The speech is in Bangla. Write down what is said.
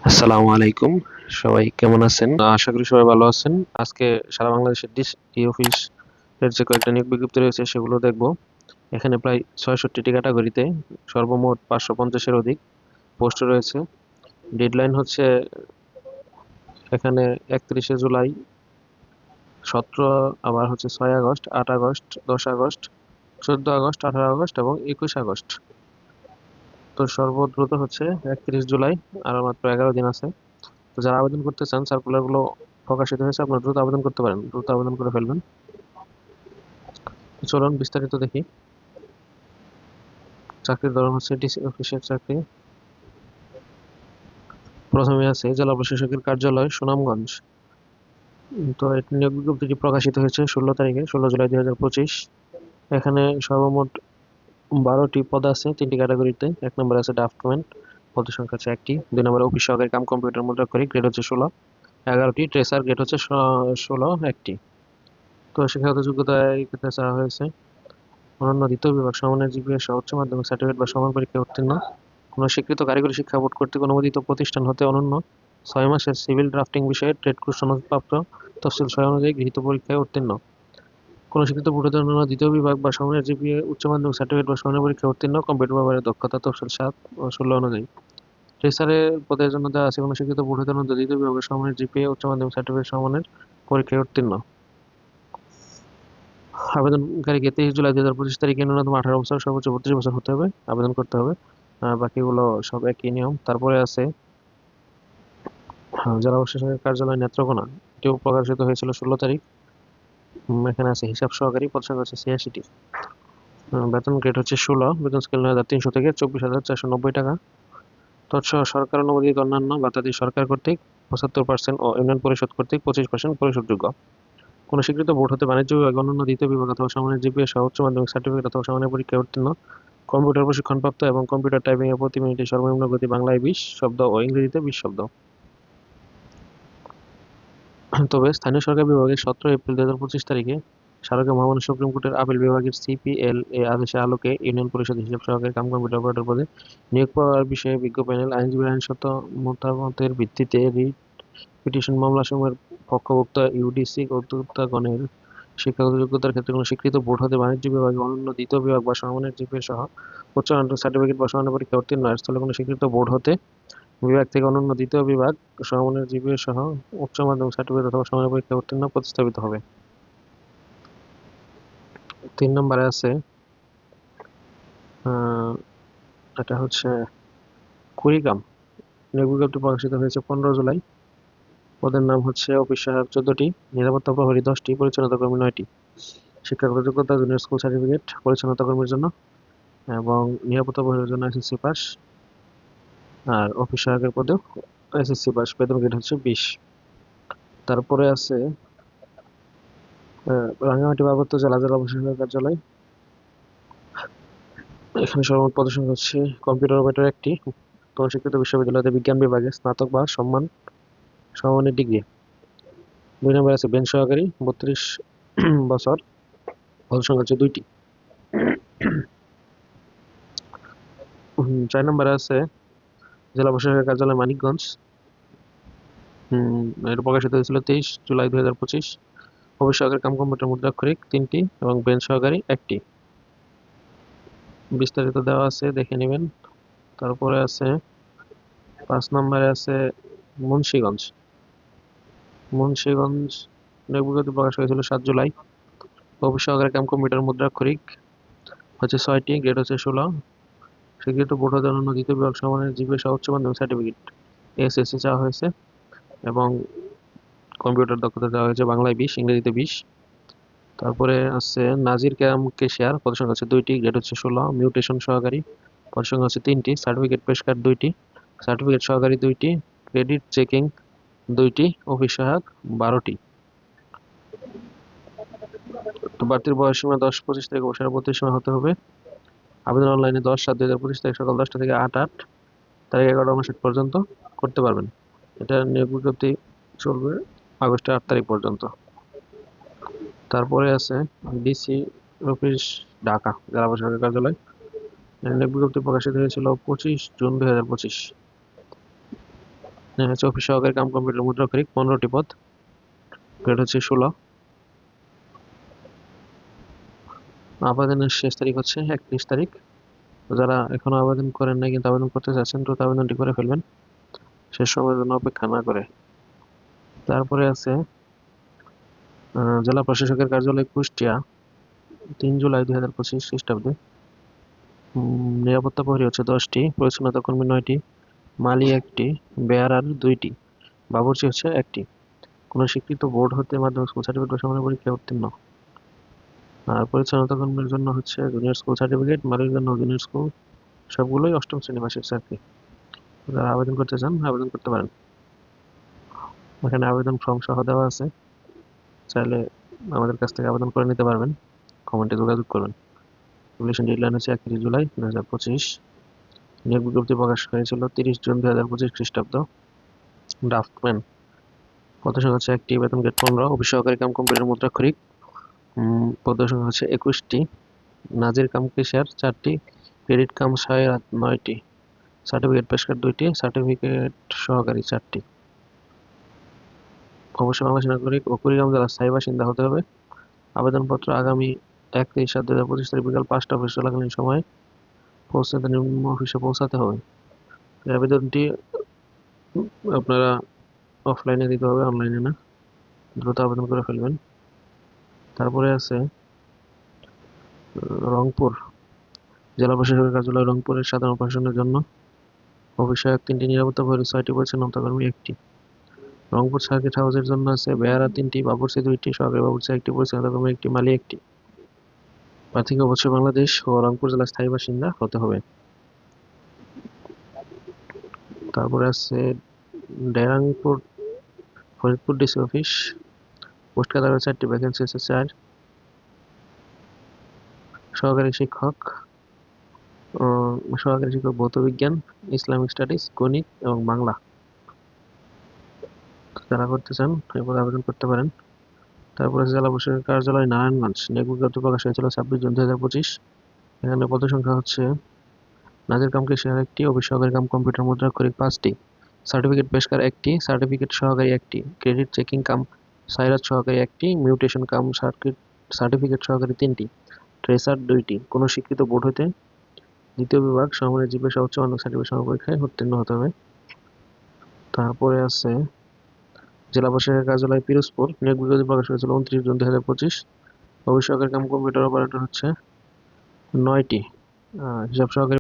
আসসালামু আলাইকুম। সবাই কেমন আছেন? আশা করি সবাই ভালো আছেন। আজকে সারা বাংলাদেশের ডিসি অফিস এর যে কয়েকটা নিয়োগ বিজ্ঞপ্তি রয়েছে সেগুলো দেখব। এখানে প্রায় ৬৬টি ক্যাটাগরিতে সর্বমোট ৫৫০ এর অধিক পোস্ট রয়েছে। ডেডলাইন হচ্ছে এখানে ৩১শে জুলাই, ১৭, আবার হচ্ছে ৬ August, ৮ August, ১০ August, ১৪ August, ১৮ August এবং ২১ আগস্ট। তো সর্বদ্রুত হচ্ছে ৩১ জুলাই, আর মাত্র ১১ দিন আছে। তো যারা আবেদন করতে চান, সার্কুলার গুলো প্রকাশিত হয়েছে, আপনারা দ্রুত আবেদন করতে পারেন, দ্রুত আবেদন করে ফেলবেন। তো চলুন বিস্তারিত দেখি। চাকরির ধরন হচ্ছে ডিসি অফিসের চাকরি। প্রথমে আছে জেলা প্রশাসকের কার্যালয়, সুনামগঞ্জ। তো এই নিয়োগ বিজ্ঞপ্তিটি প্রকাশিত হয়েছে ১৬ তারিখে, ১৬ জুলাই ২০২৫। এখানে সর্বমোট ১২টি পদ আছে, ৩টি ক্যাটাগরিতে। ১ নম্বরে আছে ড্রাফটম্যান, পদের সংখ্যা হচ্ছে ১টি। ২ নম্বরে অফিস সহকারী কাম কম্পিউটার মুদ্রাক্ষরিক, গ্রেড হচ্ছে ১৬। ১১টি ট্রেসার, গ্রেড হচ্ছে ১৬, ১টি। তো শিক্ষাগত যোগ্যতায় এই ক্ষেত্রে চাওয়া হয়েছে অনন্য দ্বিতীয় বিভাগ সমানের জিপিএ সহ উচ্চ মাধ্যমিক সার্টিফিকেট বা সমান পরীক্ষায় উত্তীর্ণ, কোনো স্বীকৃত কারিগরি শিক্ষা বোর্ড কর্তৃক অনুমোদিত প্রতিষ্ঠান হতে অনন্য ৬ মাসের সিভিল ড্রাফটিং বিষয়ে ট্রেড কোর্স সনদপ্রাপ্ত, তফসিল ৬ অনুযায়ী গৃহীত পরীক্ষায় উত্তীর্ণ, কোনো স্বীকৃত বোর্ড হতে অনন্য দ্বিতীয় বিভাগ বা সমানের জিপিএ উচ্চ মাধ্যমিক সার্টিফিকেট বা সমানের পরীক্ষায় উত্তীর্ণ, কম্পিউটার ব্যবহারের দক্ষতা তফসিল ৭ ও ১৬ অনুযায়ী। ট্রেসারের পদের জন্য দেওয়া আছে কোনো স্বীকৃত বোর্ড হতে অনন্য দ্বিতীয় বিভাগের সমানের জিপিএ উচ্চ মাধ্যমিক সার্টিফিকেট সমানের পরীক্ষায় উত্তীর্ণ। আবেদনকারীকে ২৩ জুলাই ২০২৫ তারিখে ন্যূনতম ১৮ বছর, সর্বোচ্চ ৩২ বছর হতে হবে, আবেদন করতে হবে। বাকিগুলো সব একই নিয়ম। তারপরে আছে জেলা প্রশাসকের কার্যালয়, নেত্রকোনা। এটিও প্রকাশিত হয়েছিল ১৬ তারিখ। এখানে আছে হিসাব সহকারী, পদ সংখ্যা হচ্ছে ৮৬টি। বেতন গ্রেড হচ্ছে ১৬, বেতন স্কেল ৯৩০০ থেকে ২৪,৪৯০ টাকা। তৎসহ সরকার অনুমোদিত অন্যান্য ভাতাদি সরকার কর্তৃক ৭৫% ও ইউনিয়ন পরিষদ কর্তৃক ২৫% পরিশোধযোগ্য। কোনো স্বীকৃত বোর্ড হতে বাণিজ্য বিভাগ, অন্যান্য দ্বিতীয় বিভাগ অথবা সমানের জিপিএ সহ উচ্চ মাধ্যমিক সার্টিফিকেট অথবা সমানের পরীক্ষায় উত্তীর্ণ, কম্পিউটার প্রশিক্ষণপ্রাপ্ত এবং কম্পিউটার টাইপিং এ প্রতি মিনিটে সর্বনিম্ন গতি বাংলায় ২০ শব্দ ও ইংরেজিতে ২০ শব্দ। তবে স্থানীয় সরকার বিভাগের ১৭ এপ্রিল ২০২৫ তারিখে স্মারকে মহামান্য সুপ্রিম কোর্টের আপিল বিভাগের সিপিএল এ আদেশের আলোকে ইউনিয়ন পরিষদ হিসাব সহকারী কাম কম্পিউটার অপারেটর পদে নিয়োগ পাওয়ার বিষয়ে বিজ্ঞ প্যানেল আইনজীবীর আইনসম্মত মতামতের ভিত্তিতে রিট পিটিশন মামলাসমূহের পক্ষভুক্ত ইউডিসি কর্তৃত্বগণের শিক্ষাগত যোগ্যতার ক্ষেত্রে কোনো স্বীকৃত বোর্ড হতে বাণিজ্য বিভাগে অনন্য দ্বিতীয় বিভাগ বা সমমানের জিপিএ সহ উচ্চ মাধ্যমিক সার্টিফিকেট বা সমানের পরীক্ষা উত্তীর্ণ এর স্থলে কোনো স্বীকৃত বোর্ড হতে বিভাগ থেকে অনন্য দ্বিতীয় বিভাগ সমমানের জিপিএ সহ উচ্চ মাধ্যমিক সার্টিফিকেট অথবা সমানের পরীক্ষায় উত্তীর্ণ প্রতিস্থাপিত হবে। ৩ নম্বরে আছে আহ, এটা হচ্ছে কুড়িগ্রাম। নিয়োগ বিজ্ঞপ্তি প্রকাশিত হয়েছে ১৫ জুলাই। পদের নাম হচ্ছে অফিস সহায়ক ১৪টি, নিরাপত্তা প্রহরী 10টি, পরিচ্ছন্নতা কর্মী 9টি। শিক্ষাগত যোগ্যতা জুনিয়র স্কুল সার্টিফিকেট পরিচ্ছন্নতা কর্মীর জন্য, এবং নিরাপত্তা প্রহরীর জন্য এসএসসি পাস। আর অফিস সহায়কের পদেও এসএসসি পাস। বেতন গ্রেড হচ্ছে 20। তারপরে আছে রাঙ্গামাটি পার্বত্য জেলা জেলা প্রশাসকের কার্যালয়। এখানে সর্বমোট পদের সংখ্যা হচ্ছে কম্পিউটার অপারেটর 1টি, কোন স্বীকৃত বিশ্ববিদ্যালয়তে বিজ্ঞান বিভাগে স্নাতক বা সমমানের ডিগ্রি। ২ নম্বরে আছে বেঞ্চ সহকারী, 32 বছর, পদের সংখ্যা হচ্ছে 2টি। ৪ নম্বরে আছে জেলা প্রশাসকের কার্যালয়, মানিকগঞ্জ। এটা প্রকাশিত হয়েছিল ২৩ জুলাই ২০২৫। অফিস সহকারী কাম কম্পিউটার মুদ্রাক্ষরিক 3টি এবং বেঞ্চ সহকারী 1টি। বিস্তারিত দেওয়া আছে, দেখে নেবেন। তারপরে আছে ৫ নম্বরে আছে মুন্সিগঞ্জ। মুন্সিগঞ্জ নিয়োগ বিজ্ঞপ্তি প্রকাশ হয়েছিল ৭ জুলাই। অফিস সহকারী কাম কম্পিউটার মুদ্রাক্ষরিক হচ্ছে ৬টি, গ্রেড হচ্ছে ১৬। স্বীকৃত বোর্ড হতে অন্যান্য দ্বিতীয় বিভাগ সমানের জিপিএ সহ উচ্চ মাধ্যমিক সার্টিফিকেট এসএসসি চাওয়া হয়েছে, এবং কম্পিউটার দক্ষতা দেওয়া হয়েছে বাংলায় 20, ইংরেজিতে 20। তারপরে আছে নাজির ক্যাম কেশিয়ার, পদের সংখ্যা হচ্ছে 2টি, গ্রেড হচ্ছে 16। মিউটেশন সহকারী, পদের সংখ্যা হচ্ছে 3টি। সার্টিফিকেট পেশকার 2টি, সার্টিফিকেট সহকারী 2টি, ক্রেডিট চেকিং 2টি, অফিস সহায়ক 12টি। তো প্রার্থীর বয়সসীমা 10-25 থেকে অবসরের 32 হতে হবে। আবেদন অনলাইনে 10/7/2025 তারিখ সকাল 10টা থেকে 8/8 তারিখ 11টা 59 পর্যন্ত করতে পারবেন। এটা নিয়োগ বিজ্ঞপ্তি চলবে আগস্টের 8 তারিখ পর্যন্ত। তারপরে আছে ডিসি অফিস, ঢাকা জেলা প্রশাসকের কার্যালয়। নিয়োগ বিজ্ঞপ্তি প্রকাশিত হয়েছিল 25 জুন 2025। হচ্ছে অফিস সহকারী কাম কম্পিউটার মুদ্রাক্ষরিক 15টি পদ, গ্রেড হচ্ছে 16। আবেদনের শেষ তারিখ হচ্ছে 31 তারিখ। যারা এখনো আবেদন করেন নাই কিন্তু আবেদন করতে চাচ্ছেন দ্রুত আবেদনটি করে ফেলবেন, শেষ সময়ের জন্য অপেক্ষা না করে। তারপরে আছে জেলা প্রশাসকের কার্যালয় কুষ্টিয়া, 3 জুলাই 2025 খ্রিস্টাব্দে। নিরাপত্তা প্রহরী হচ্ছে 10টি, পরিচ্ছন্নতা কর্মী 9টি, মালি 1টি, বেয়ারার 2টি, বাবুর্চি হচ্ছে 1টি। কোনো স্বীকৃত বোর্ড হতে মাধ্যমিক স্কুল সার্টিফিকেট বা সমানের পরীক্ষায় উত্তীর্ণ। আর পরিচ্ছন্নতা কর্মীর জন্য হচ্ছে জুনিয়র স্কুল সার্টিফিকেট, মালির জন্য জুনিয়র স্কুল, সবগুলোই 8ম শ্রেণী পাশের চাকরি। যারা আবেদন করতে চান আবেদন করতে পারেন। এখানে আবেদন ফর্ম সহ দেওয়া আছে, চাইলে আমাদের কাছ থেকে আবেদন করে নিতে পারবেন, কমেন্টে যোগাযোগ করবেন। অ্যাপ্লিকেশন ডেডলাইন হচ্ছে 31 জুলাই 2025। নিয়োগ বিজ্ঞপ্তি প্রকাশ হয়েছিল 30 জুন 2025 খ্রিস্টাব্দ। ড্রাফটম্যান পদ সংখ্যা হচ্ছে 1টি, বেতন গ্রেড 15, অফিস সহকারী কাম কম্পিউটার মুদ্রাক্ষরিক পদ সংখ্যা হচ্ছে 21টি, নাজির কাম কেশিয়ার 4টি, ক্রেডিট কাম সহায়ক 9টি, সার্টিফিকেট পেশকার 2টি, সার্টিফিকেট সহকারী 4টি। অবশ্যই বাংলাদেশ নাগরিক ও কুড়িগ্রাম জেলার স্থায়ী বাসিন্দা হতে হবে। আবেদনপত্র আগামী 31/7/2025 তারিখ বিকাল 5টা অফিস চলাকালীন সময়ে পৌঁছাতে নিম্ন অফিসে পৌঁছাতে হবে। এই আবেদনটি আপনারা অফলাইনে দিতে হবে, অনলাইনে না। দ্রুত আবেদন করে ফেলবেন। তারপরে আছে রংপুর জেলা প্রশাসকের কার্যালয়, রংপুরের সাধারণ প্রশাসনের জন্য অফিস সহায়ক 3টি, নিরাপত্তা প্রহরী 6টি, পরিচ্ছন্নতা কর্মী 1টি। রংপুর সার্কিট হাউসের জন্য আছে বেয়ারা 3টি, বাবুর্চি 2টি, সহকারী বাবুর্চি 1টি, পরিচ্ছন্নতা কর্মী 1টি, মালি 1টি। প্রার্থীকে অবশ্যই বাংলাদেশ ও রংপুর জেলার স্থায়ী বাসিন্দা হতে হবে। তারপরে আছে ডেরাংপুর ফরিদপুর ডিসি অফিস, পোস্ট কাতারের 4টি, ভ্যাকেন্সি আছে 4। সহকারী শিক্ষক ভৌত বিজ্ঞান, ইসলামিক স্টাডিজ, গণিত এবং বাংলা। যারা করতে চান এরপর আবেদন করতে পারেন। তারপরে জেলা প্রশাসকের কার্যালয় নারায়ণগঞ্জ, নিয়োগ বিজ্ঞপ্তি প্রকাশ হয়েছিল 26 জুন 2025। এখানে পদ সংখ্যা হচ্ছে নাজির কাম কেশিয়ার 1টি, অফিস সহকারী কাম কম্পিউটার মুদ্রাক্ষরিক 5টি, সার্টিফিকেট পেশকার 1টি, সার্টিফিকেট সহকারী 1টি, ক্রেডিট চেকিং কাম সাইরাত সহকারী 1টি, মিউটেশন কাম সার্টিফিকেট সহকারী 3টি, ট্রেসার 2টি। কোনো স্বীকৃত বোর্ড হতে দ্বিতীয় বিভাগ সমমানের জিজ্ঞাসা উচ্চ মাধ্যমিক সার্টিফিকেট পরীক্ষায় উত্তীর্ণ হতে হবে। তারপরে আছে জেলা প্রশাসকের কার্যালয় পিরোজপুর, নিয়োগ বিজ্ঞপ্তি প্রকাশ হয়েছিল 29 জুন 2025। অফিস সহকারী কাম কম্পিউটার অপারেটর হচ্ছে 9টি, হিসাব সহকারী